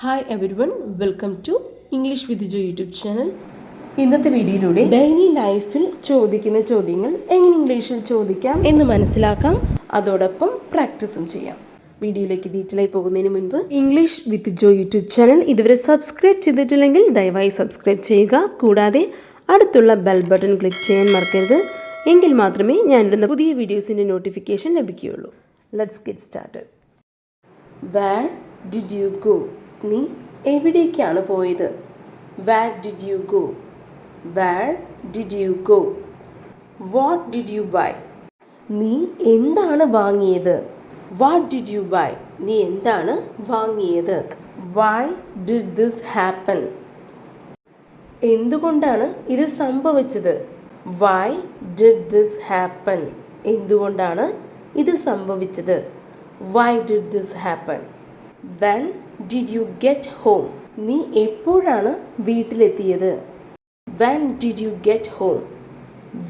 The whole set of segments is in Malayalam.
Hi everyone, welcome to English with Jo YouTube channel. ഇന്നത്തെ വീഡിയോയിലൂടെ ഡെയിലി ലൈഫിൽ ചോദിക്കുന്ന ചോദ്യങ്ങൾ എങ്ങനെ ഇംഗ്ലീഷിൽ ചോദിക്കാം എന്ന് മനസ്സിലാക്കാം, അതോടൊപ്പം പ്രാക്ടീസും ചെയ്യാം. വീഡിയോയിലേക്ക് ഡീറ്റെയിൽ ആയി പോകുന്നതിന് മുൻപ് English with Jo YouTube channel ഇതുവരെ സബ്സ്ക്രൈബ് ചെയ്തിട്ടില്ലെങ്കിൽ ദയവായി സബ്സ്ക്രൈബ് ചെയ്യുക. കൂടാതെ അടുത്തുള്ള ബെൽ ബട്ടൺ ക്ലിക്ക് ചെയ്യാൻ മറക്കരുത്. എങ്കിൽ മാത്രമേ ഞാനിടുന്ന പുതിയ വീഡിയോസിൻ്റെ നോട്ടിഫിക്കേഷൻ ലഭിക്കുകയുള്ളൂ. Let's get started. Where did you go? നീ എവിടേക്കാണ് പോയത്? Where did you go? Where did you go? What did you buy? നീ എന്താണ് വാങ്ങിയത്? What did you buy? നീ എന്താണ് വാങ്ങിയത്? Why did this happen? എന്തുകൊണ്ടാണ് ഇത് സംഭവിച്ചത്? Why did this happen? എന്തുകൊണ്ടാണ് ഇത് സംഭവിച്ചത്? Why did this happen? When did you get home? നീ എപ്പോഴാണ് വീട്ടിലെത്തിയത്? When did you get home?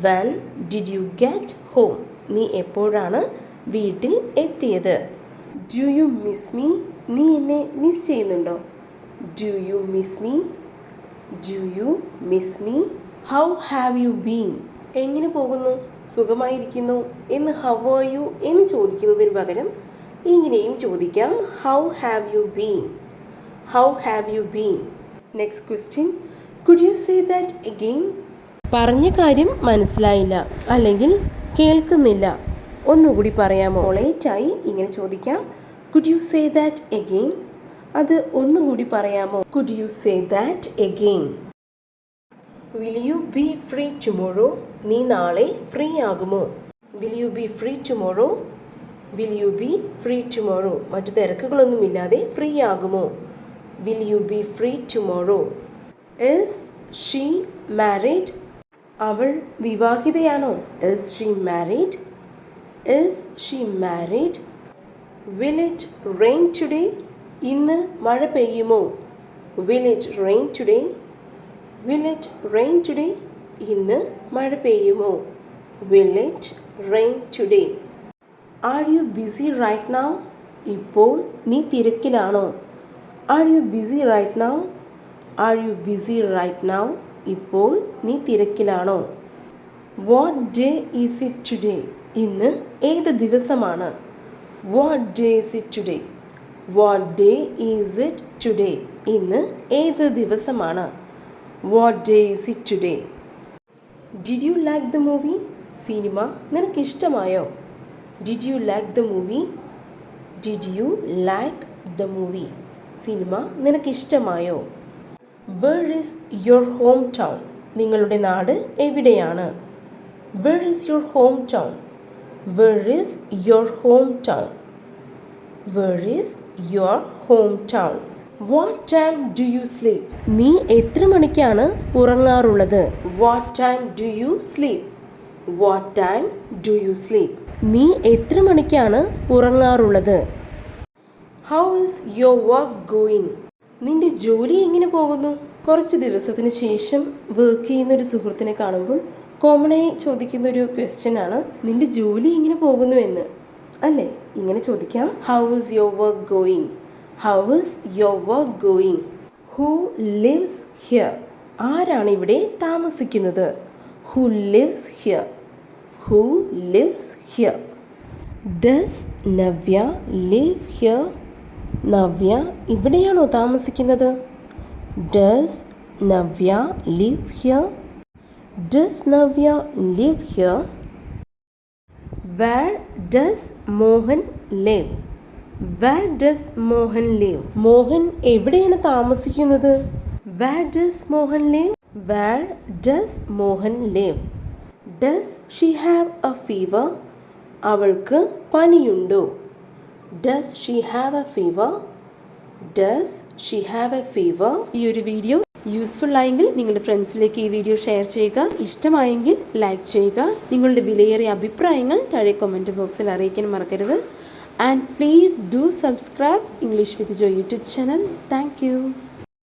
When did you get home? നീ എപ്പോഴാണ് വീട്ടിൽ എത്തിയത്? Do you miss me? നീ എന്നെ മിസ് ചെയ്യുന്നുണ്ടോ? Do you miss me? Do you miss me? How have you been? എങ്ങനെ പോകുന്നു? സുഖമായിരിക്കുന്നു എന്ന് how are you എന്ന് ചോദിക്കുന്നതിന് പകരം ഇങ്ങനെയും ചോദിക്കാം, how have you been? How have you been? Next question. Could you say that again? പറഞ്ഞ കാര്യം മനസ്സിലായില്ല അല്ലെങ്കിൽ കേൾക്കുന്നില്ല, ഒന്നുകൂടി പറയാമോ? പൊളൈറ്റായി ഇങ്ങനെ ചോദിക്കാം, Could you say that again? അത് ഒന്നുകൂടി പറയാമോ? Could you say that again? Will you be free tomorrow? നീ നാളെ ഫ്രീ ആകുമോ? Will you be free tomorrow? Will you be free tomorrow? മറ്റു തിരക്കുകളൊന്നുമില്ലാതെ ഫ്രീ ആകുമോ? Will you be free tomorrow? Is she married? അവൾ വിവാഹിതയാണോ? Is she married? Is she married? Will it rain today? ഇന്ന് മഴ പെയ്യുമോ? Will it rain today? Will it rain today? ഇന്ന് മഴ പെയ്യുമോ? Will it rain today? Are you busy right now? ഇപ്പോൾ നീ തിരക്കിലാണോ? Are you busy right now? Are you busy right now? ഇപ്പോൾ നീ തിരക്കിലാണോ? What day is it today? ഇന്ന് ഏത് ദിവസമാണ്? What day is it today? What day is it today? ഇന്ന് ഏത് ദിവസമാണ്? What day is it today? Did you like the movie? Cinema നിനക്ക് ഇഷ്ടമായോ? Did you like the movie? Did you like the movie? Cinema നിനക്ക് ഇഷ്ടമായോ? Where is your hometown? നിങ്ങളുടെ നാട് എവിടെയാണ്? Where is your hometown? Where is your hometown? Where is your hometown? What time do you sleep? നീ എത്ര മണിക്കാണ് ഉറങ്ങാറുള്ളത്? What time do you sleep? What time do you sleep? നീ എത്ര മണിക്കാണ് ഉറങ്ങാറുള്ളത്? How is your work going? നിന്റെ ജോലി എങ്ങനെ പോകുന്നു? കുറച്ച് ദിവസത്തിന് ശേഷം വർക്ക് ചെയ്യുന്ന ഒരു സുഹൃത്തിനെ കാണുമ്പോൾ കോമണായി ചോദിക്കുന്ന ഒരു ക്വസ്റ്റ്യൻ ആണ്, നിന്റെ ജോലി എങ്ങനെ പോകുന്നു എന്ന്, അല്ലേ? ഇങ്ങനെ ചോദിക്കാം, How is your work going? How is your work going? Who lives here? ആരാണ് ഇവിടെ താമസിക്കുന്നത്? Who lives here? Who lives here? Does Navya live here? Navya ഇവിടെയാണോ താമസിക്കുന്നത്? Does Navya live here? Does Navya live here? Where does Mohan live? Where does Mohan live? Mohan എവിടെയാണ് താമസിക്കുന്നത്? Where does Mohan live? Where does Mohan live? Does she have a fever? അവൾക്ക് പനിയുണ്ടോ? Does she have a fever? Does she have a fever? ഈ ഒരു വീഡിയോ യൂസ്ഫുൾ ആയെങ്കിൽ നിങ്ങളുടെ ഫ്രണ്ട്സിലേക്ക് ഈ വീഡിയോ ഷെയർ ചെയ്യുക. ഇഷ്ടമായെങ്കിൽ ലൈക്ക് ചെയ്യുക. നിങ്ങളുടെ വിലയേറിയ അഭിപ്രായങ്ങൾ താഴെ കമൻറ്റ് ബോക്സിൽ അറിയിക്കാൻ മറക്കരുത്. And please do subscribe English with Jo YouTube channel. Thank U.